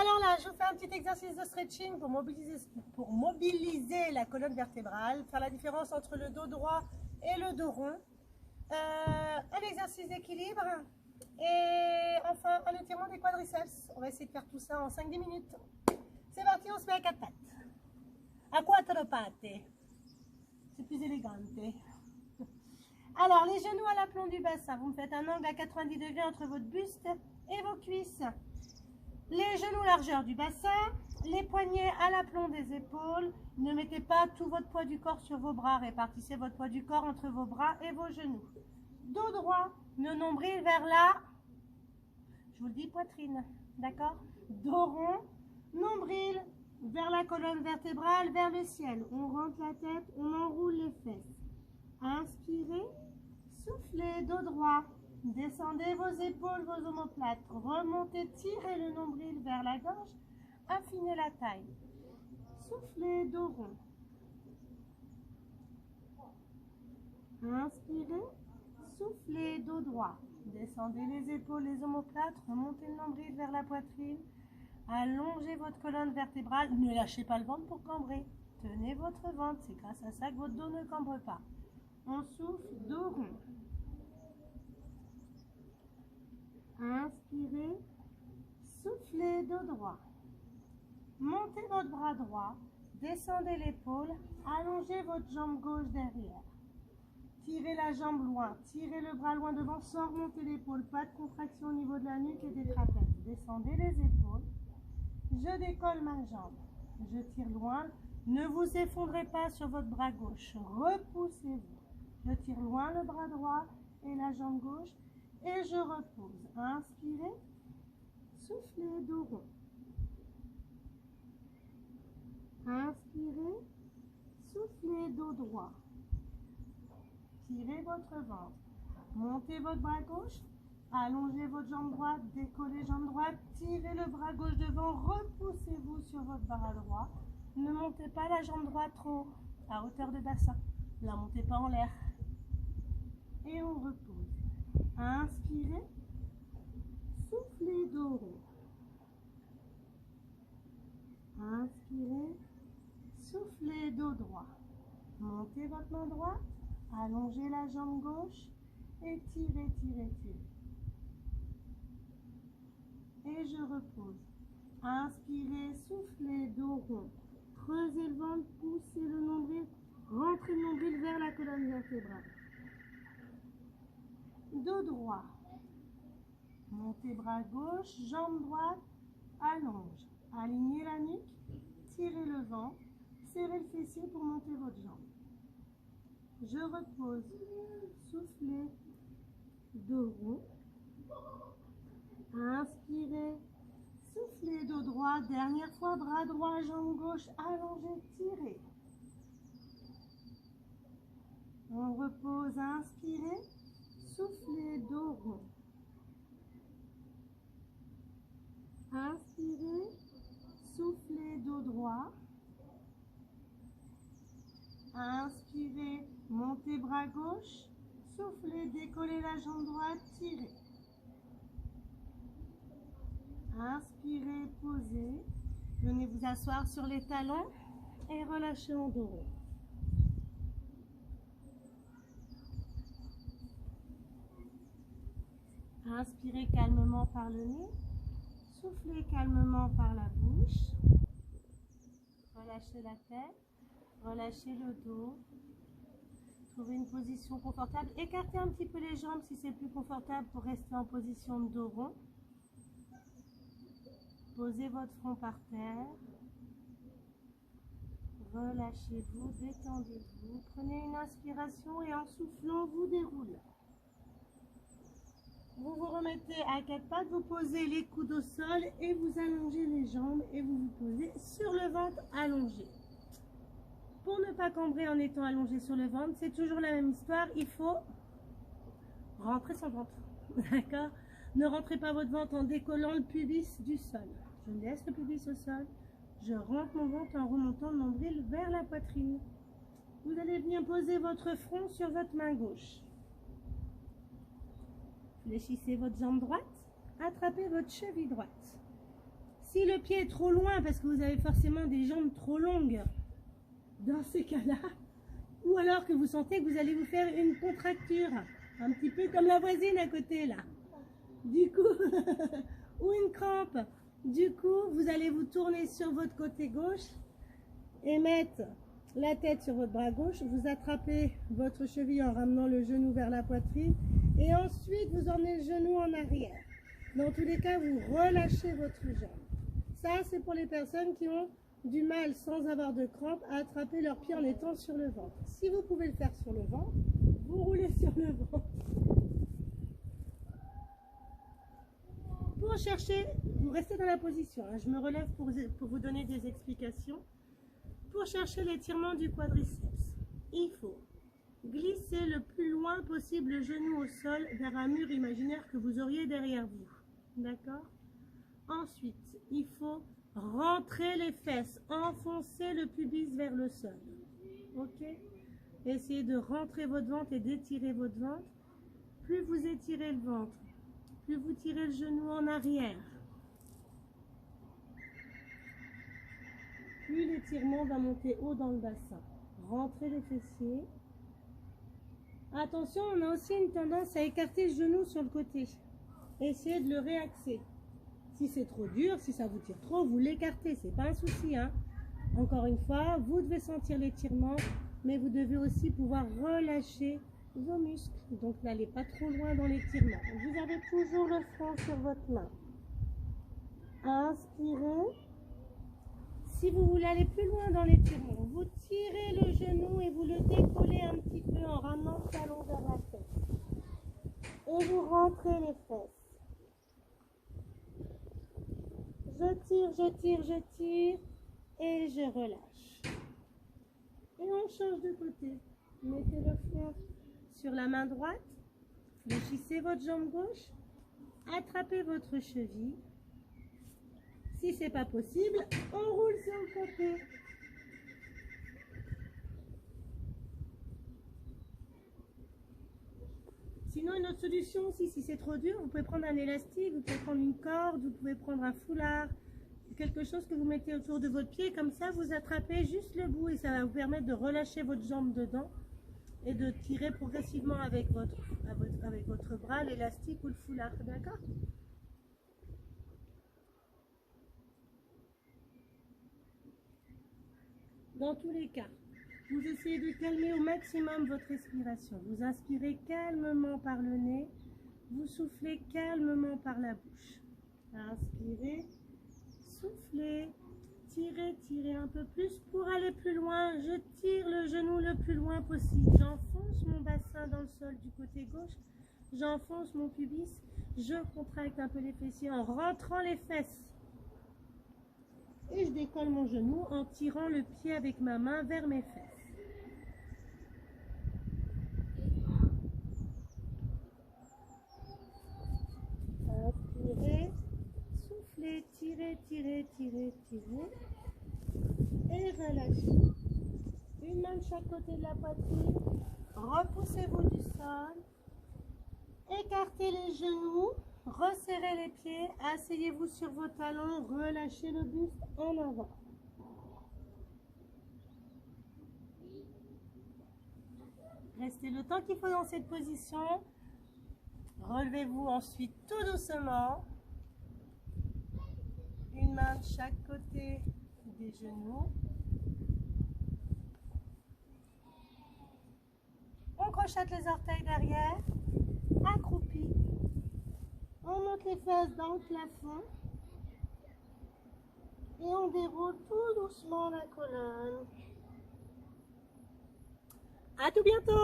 Alors là, je vous fais un petit exercice de stretching pour mobiliser la colonne vertébrale, faire la différence entre le dos droit et le dos rond. Un exercice d'équilibre et enfin un étirement des quadriceps. On va essayer de faire tout ça en 5-10 minutes. C'est parti, on se met à 4 pattes. À quattro patte. C'est plus élégant. Alors, les genoux à l'aplomb du bassin. Vous me faites un angle à 90 degrés entre votre buste et vos cuisses. Les genoux largeur du bassin, les poignets à l'aplomb des épaules. Ne mettez pas tout votre poids du corps sur vos bras. Répartissez votre poids du corps entre vos bras et vos genoux. Dos droit, le nombril vers là. Je vous le dis, poitrine. D'accord? Dos rond, nombril vers la colonne vertébrale, vers le ciel. On rentre la tête, on enroule les fesses. Inspirez, soufflez, dos droit. Descendez vos épaules, vos omoplates. Remontez, tirez le nombril vers la gorge. Affinez la taille. Soufflez, dos rond. Inspirez, soufflez, dos droit. Descendez les épaules, les omoplates. Remontez le nombril vers la poitrine. Allongez votre colonne vertébrale. Ne lâchez pas le ventre pour cambrer. Tenez votre ventre. C'est grâce à ça que votre dos ne cambre pas. On souffle, dos rond. Inspirez, soufflez, dos droit. Montez votre bras droit, descendez l'épaule, allongez votre jambe gauche derrière. Tirez la jambe loin, tirez le bras loin devant sans remonter l'épaule. Pas de contraction au niveau de la nuque et des trapèzes. Descendez les épaules. Je décolle ma jambe. Je tire loin. Ne vous effondrez pas sur votre bras gauche. Repoussez-vous. Je tire loin le bras droit et la jambe gauche. Et je repose. Inspirez. Soufflez, dos rond. Inspirez. Soufflez, dos droit. Tirez votre ventre. Montez votre bras gauche. Allongez votre jambe droite. Décollez jambe droite. Tirez le bras gauche devant. Repoussez-vous sur votre bras droit. Ne montez pas la jambe droite trop à hauteur de bassin. Ne la montez pas en l'air. Et on repose. Inspirez, soufflez, dos rond. Inspirez, soufflez, dos droit. Montez votre main droite, allongez la jambe gauche et tirez, tirez, tirez. Et je repose. Inspirez, soufflez, dos rond. Creusez le ventre, poussez le nombril, rentrez le nombril vers la colonne vertébrale. Dos droit. Montez bras gauche, jambe droite, allonge. Alignez la nuque, tirez le ventre, serrez le fessier pour monter votre jambe. Je repose. Soufflez, dos rond. Inspirez, soufflez, dos droit. Dernière fois, bras droit, jambe gauche, allongez, tirez. On repose, inspirez. Soufflez, dos rond. Inspirez, soufflez, dos droit. Inspirez, montez bras gauche. Soufflez, décollez la jambe droite, tirez. Inspirez, posez. Venez vous asseoir sur les talons et relâchez en dos rond. Inspirez calmement par le nez, soufflez calmement par la bouche. Relâchez la tête, relâchez le dos. Trouvez une position confortable. Écartez un petit peu les jambes si c'est plus confortable pour rester en position de dos rond. Posez votre front par terre. Relâchez-vous, détendez-vous. Prenez une inspiration et en soufflant, vous déroulez. Vous vous remettez à 4 pattes, vous posez les coudes au sol et vous allongez les jambes et vous vous posez sur le ventre allongé. Pour ne pas cambrer en étant allongé sur le ventre, c'est toujours la même histoire, il faut rentrer son ventre. D'accord? Ne rentrez pas votre ventre en décollant le pubis du sol. Je laisse le pubis au sol, je rentre mon ventre en remontant le nombril vers la poitrine. Vous allez venir poser votre front sur votre main gauche. Fléchissez votre jambe droite, attrapez votre cheville droite. Si le pied est trop loin, parce que vous avez forcément des jambes trop longues, dans ces cas-là, ou alors que vous sentez que vous allez vous faire une contracture, un petit peu comme la voisine à côté là, du coup, ou une crampe, du coup, vous allez vous tourner sur votre côté gauche et mettre la tête sur votre bras gauche, vous attrapez votre cheville en ramenant le genou vers la poitrine et ensuite vous emmenez le genou en arrière. Dans tous les cas, vous relâchez votre jambe. Ça, c'est pour les personnes qui ont du mal, sans avoir de crampes, à attraper leurs pieds en étant sur le ventre. Si vous pouvez le faire sur le ventre, vous roulez sur le ventre. Pour chercher, vous restez dans la position. Je me relève pour vous donner des explications. Pour chercher l'étirement du quadriceps, il faut glisser le plus loin possible le genou au sol vers un mur imaginaire que vous auriez derrière vous. D'accord? Ensuite, il faut rentrer les fesses, enfoncer le pubis vers le sol. Ok? Essayez de rentrer votre ventre et d'étirer votre ventre. Plus vous étirez le ventre, plus vous tirez le genou en arrière, plus l'étirement va monter haut dans le bassin. Rentrez les fessiers. Attention, on a aussi une tendance à écarter le genou sur le côté. Essayez de le réaxer. Si c'est trop dur, si ça vous tire trop, vous l'écartez, c'est pas un souci, hein. Encore une fois, vous devez sentir l'étirement, mais vous devez aussi pouvoir relâcher vos muscles. Donc n'allez pas trop loin dans l'étirement. Vous avez toujours le front sur votre main. Inspirez. Si vous voulez aller plus loin dans l'étirement, vous tirez le genou et vous le décollez un petit peu en ramenant le talon vers la tête. Et vous rentrez les fesses. Je tire, je tire, je tire et je relâche. Et on change de côté. Mettez le front sur la main droite, fléchissez votre jambe gauche, attrapez votre cheville. Si ce n'est pas possible, on roule sur le côté. Sinon, une autre solution aussi, si c'est trop dur, vous pouvez prendre un élastique, vous pouvez prendre une corde, vous pouvez prendre un foulard, quelque chose que vous mettez autour de votre pied, comme ça vous attrapez juste le bout et ça va vous permettre de relâcher votre jambe dedans et de tirer progressivement avec votre bras l'élastique ou le foulard, d'accord? Dans tous les cas, vous essayez de calmer au maximum votre respiration. Vous inspirez calmement par le nez, vous soufflez calmement par la bouche. Inspirez, soufflez, tirez, tirez un peu plus pour aller plus loin. Je tire le genou le plus loin possible. J'enfonce mon bassin dans le sol du côté gauche. J'enfonce mon pubis. Je contracte un peu les fessiers en rentrant les fesses. Et je décolle mon genou en tirant le pied avec ma main vers mes fesses. Inspirez, soufflez, tirez, tirez, tirez, tirez. Et relâchez. Une main de chaque côté de la poitrine. Repoussez-vous du sol. Écartez les genoux. Resserrez les pieds, asseyez-vous sur vos talons, relâchez le buste en avant. Restez le temps qu'il faut dans cette position. Relevez-vous ensuite tout doucement. Une main de chaque côté des genoux. On crochette les orteils derrière, accroupi. On monte les fesses dans le plafond et on déroule tout doucement la colonne. À tout bientôt!